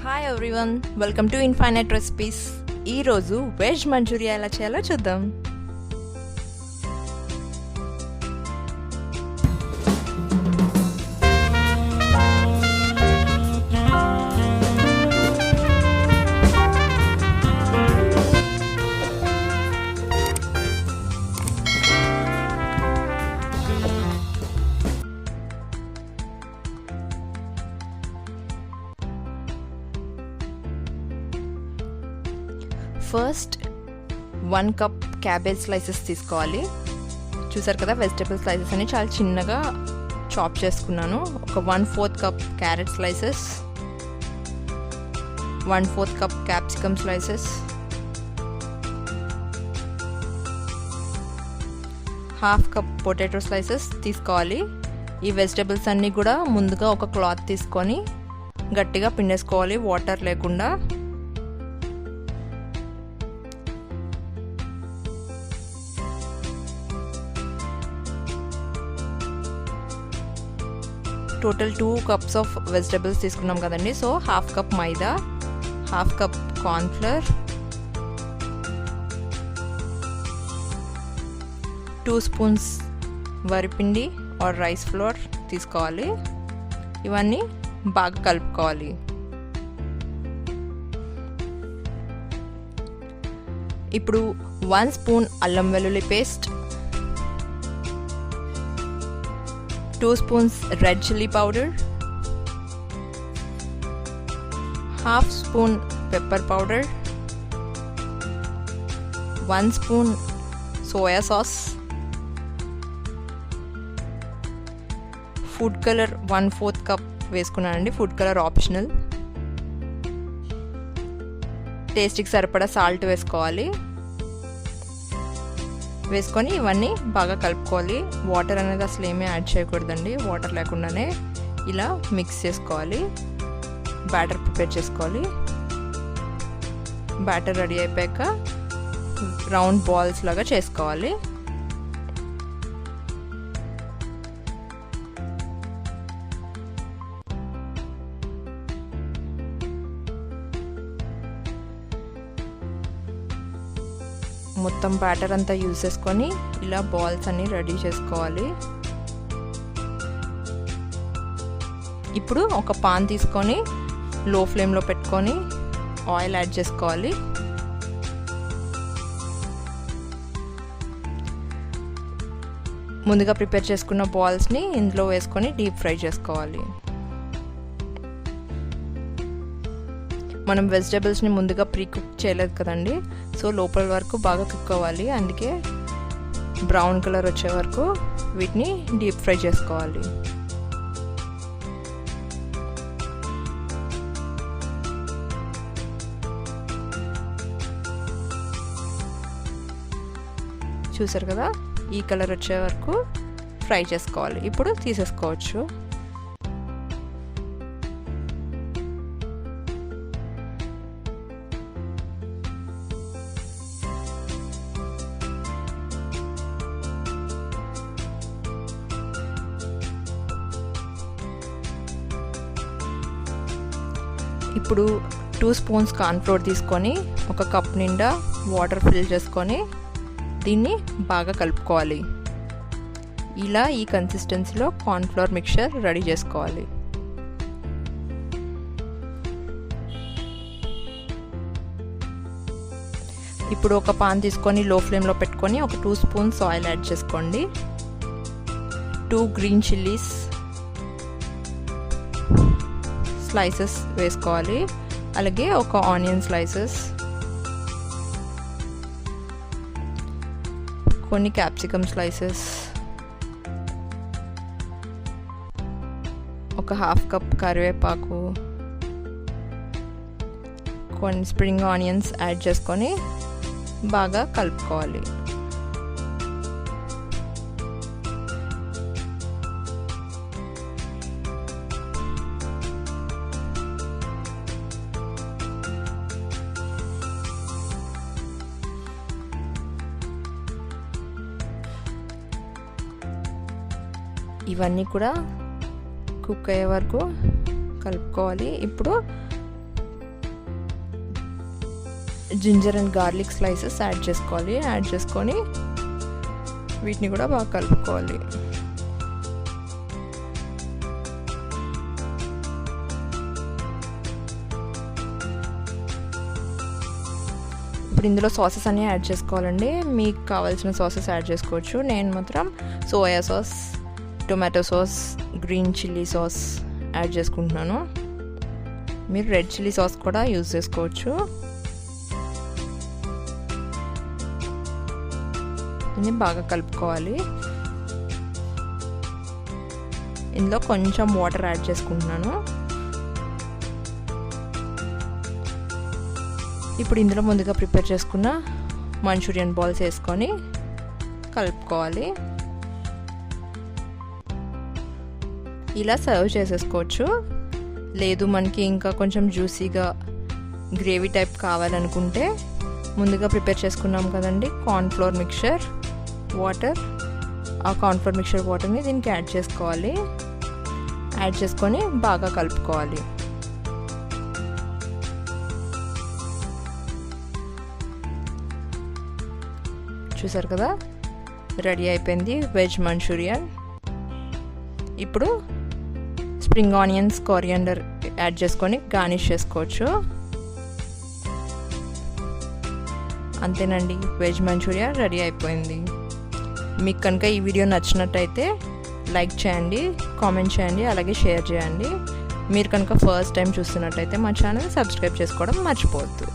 Hi everyone, welcome to infinite recipes. ఈరోజు veg Manchuria ఎలా చేయాలో చూద్దాం. ఫస్ట్ 1 కప్ క్యాబేజ్ స్లైసెస్ తీసుకోవాలి. చూసారు కదా, వెజిటబుల్ స్లైసెస్ అని చాలా చిన్నగా చాప్ చేసుకున్నాను. ఒక 1/4 cup carrot slices, 1/4 cup capsicum slices, 1/2 cup potato slices తీసుకోవాలి. ఈ వెజిటబుల్స్ అన్నీ కూడా ముందుగా ఒక క్లాత్ తీసుకొని గట్టిగా పిండేసుకోవాలి, వాటర్ లేకుండా. టోటల్ 2 కప్స్ ఆఫ్ వెజిటబుల్స్ తీసుకున్నాం కదండి. So 1/2 cup maida, 1/2 cup cornflour, 2 spoons వరిపిండి ఆర్ రైస్ ఫ్లోర్ తీసుకోవాలి. ఇవన్నీ బాగా కలుపుకోవాలి. ఇప్పుడు 1 స్పూన్ అల్లం వెల్లుల్లి paste, 2 spoons red chilli powder, 1/2 spoon pepper powder, 1 spoon soya sauce, food colour 1/4 cup వేసుకున్నానండి. Food colour optional. టేస్ట్కి సరిపడా సాల్ట్ వేసుకోవాలి. వేసుకొని ఇవన్నీ బాగా కలుపుకోవాలి. వాటర్ అనేది అసలు ఏమీ యాడ్ చేయకూడదండి. వాటర్ లేకుండానే ఇలా మిక్స్ చేసుకోవాలి. బ్యాటర్ ప్రిపేర్ చేసుకోవాలి. బ్యాటర్ రెడీ అయిపోయాక రౌండ్ బాల్స్ లాగా చేసుకోవాలి. మొత్తం బ్యాటర్ అంతా యూజ్ చేసుకొని ఇలా బాల్స్ అన్ని రెడీ చేసుకోవాలి. ఇప్పుడు ఒక పాన్ తీసుకొని లో ఫ్లేమ్లో పెట్టుకొని ఆయిల్ యాడ్ చేసుకోవాలి. ముందుగా ప్రిపేర్ చేసుకున్న బాల్స్ని ఇందులో వేసుకొని డీప్ ఫ్రై చేసుకోవాలి. మనం వెజిటబుల్స్ని ముందుగా ప్రీ కుక్ చేయలేదు కదండి, సో లోపల వరకు బాగా కుక్ అవ్వాలి. అందుకే బ్రౌన్ కలర్ వచ్చే వరకు వీటిని డీప్ ఫ్రై చేసుకోవాలి. చూసారు కదా, ఈ కలర్ వచ్చే వరకు ఫ్రై చేసుకోవాలి. ఇప్పుడు తీసేసుకోవచ్చు. ఇప్పుడు 2 స్పూన్స్ కార్న్ఫ్లోర్ తీసుకొని ఒక కప్ నిండా వాటర్ ఫిల్ చేసుకొని దీన్ని బాగా కలుపుకోవాలి. ఇలా ఈ కన్సిస్టెన్సీలో కార్న్ఫ్లోర్ మిక్చర్ రెడీ చేసుకోవాలి. ఇప్పుడు ఒక పాన్ తీసుకొని లో ఫ్లేమ్లో పెట్టుకొని ఒక 2 స్పూన్స్ ఆయిల్ యాడ్ చేసుకోండి. 2 గ్రీన్ చిల్లీస్ స్లైసెస్ వేసుకోవాలి. అలాగే ఒక ఆనియన్ స్లైసెస్, కొన్ని క్యాప్సికమ్ స్లైసెస్, ఒక 1/2 కప్ కరివేపాకు, కొన్ని స్ప్రింగ్ ఆనియన్స్ యాడ్ చేసుకొని బాగా కలుపుకోవాలి. ఇవన్నీ కూడా కుక్ అయ్యే వరకు కలుపుకోవాలి. ఇప్పుడు ginger and garlic slices add చేసుకోవాలి. యాడ్ చేసుకొని వీటిని కూడా బాగా కలుపుకోవాలి. ఇప్పుడు ఇందులో సాసెస్ అన్నీ యాడ్ చేసుకోవాలండి. మీకు కావాల్సిన సాసెస్ యాడ్ చేసుకోవచ్చు. నేను మాత్రం soya sauce, tomato sauce, green chilli sauce add చేసుకుంటున్నాను. మీరు రెడ్ చిల్లీ సాస్ కూడా యూజ్ చేసుకోవచ్చు. దీన్ని బాగా కలుపుకోవాలి. ఇందులో కొంచెం వాటర్ యాడ్ చేసుకుంటున్నాను. ఇప్పుడు ఇందులో ముందుగా ప్రిపేర్ చేసుకున్న మంచూరియన్ బాల్స్ వేసుకొని కలుపుకోవాలి. ఇలా సర్వ్ చేసేసుకోవచ్చు. లేదు మనకి ఇంకా కొంచెం జ్యూసీగా గ్రేవీ టైప్ కావాలనుకుంటే ముందుగా ప్రిపేర్ చేసుకున్నాం కదండి కార్న్ఫ్లోర్ మిక్చర్ వాటర్, ఆ కార్న్ఫ్లోర్ మిక్చర్ వాటర్ని దీనికి యాడ్ చేసుకోవాలి. యాడ్ చేసుకొని బాగా కలుపుకోవాలి. చూసారు కదా, రెడీ అయిపోయింది వెజ్ మంచూరియన్. ఇప్పుడు స్ప్రింగ్ ఆనియన్స్, కొరియాండర్ యాడ్ చేసుకొని గార్నిష్ చేసుకోవచ్చు. అంతేనండి, వెజ్ మంచూరియా రెడీ అయిపోయింది. మీకు కనుక ఈ వీడియో నచ్చినట్టయితే లైక్ చేయండి, కామెంట్ చేయండి, అలాగే షేర్ చేయండి. మీరు కనుక ఫస్ట్ టైం చూస్తున్నట్టయితే మా ఛానల్ సబ్స్క్రైబ్ చేసుకోవడం మర్చిపోవద్దు.